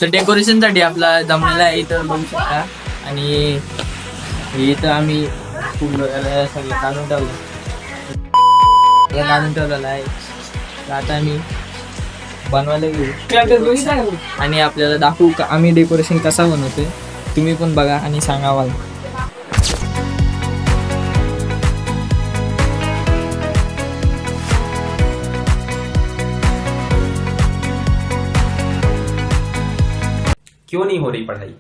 तर डेकोरेशनसाठी आपला जमलेला आहे इथं बघू शकता. आणि इथं आम्ही फुल वगैरे सगळं काढून ठेवलं काढून ठेवलेलं आहे. तर आता आम्ही बनवायला घेऊ आणि आपल्याला दाखवू का आम्ही डेकोरेशन कसा बनवतोय. तुम्ही पण बघा आणि सांगा मला. क्यों नहीं हो रही पढ़ाई?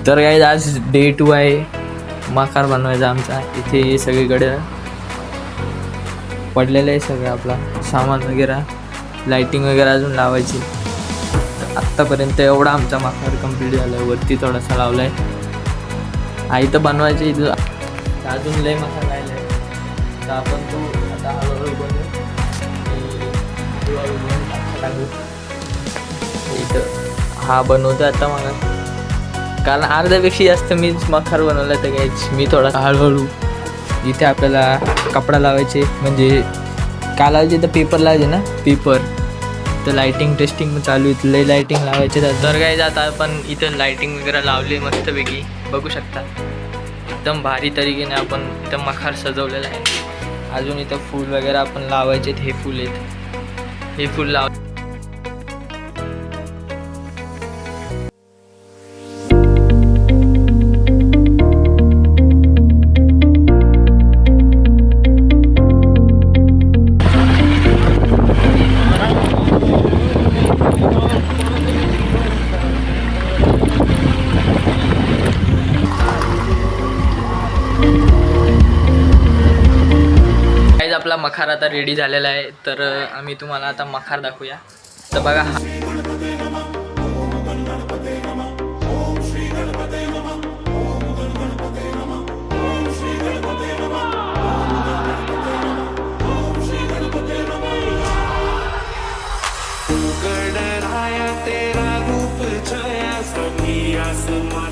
तर काय आज डे 2 आहे मकार बनवायचा आमचा. इथे सगळीकडे पडलेलं आहे सगळं आपला सामान वगैरे, लाइटिंग वगैरे अजून लावायची. आत्तापर्यंत एवढा आमचा मकार कंप्लीट झाला आहे. वरती थोडासा लावला आहे. आई तर बनवायची इथं अजून लय मकार राहिला आहे. तर आपण तो आता हळूहळू बनवू टाकू. इथं हा बनवतो आता मला, कारण अर्ध्यापेक्षा जास्त मीच मखार बनवला. तर काहीच मी थोडा हळूहळू. इथे आपल्याला कपडा लावायचे, म्हणजे का लावायचे तर पेपर लावायचे ना, पेपर. तर लायटिंग टेस्टिंग चालू आहे, लई लायटिंग लावायचे. तर काही जात आपण इथं लायटिंग वगैरे लावली मस्तपैकी बघू शकता. एकदम भारी तरीकेने आपण इथं मखार सजवलेला आहे. अजून इथं फूल वगैरे आपण लावायचे. हे फूल आहेत, हे फूल लाव. आपला मखार आता रेडी झालेला आहे. तर आम्ही तुम्हाला आता मखार दाखवूया. तर बघा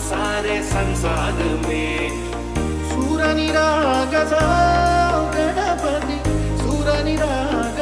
सारे संसार में सूरनी राग गणपति सूरनी राग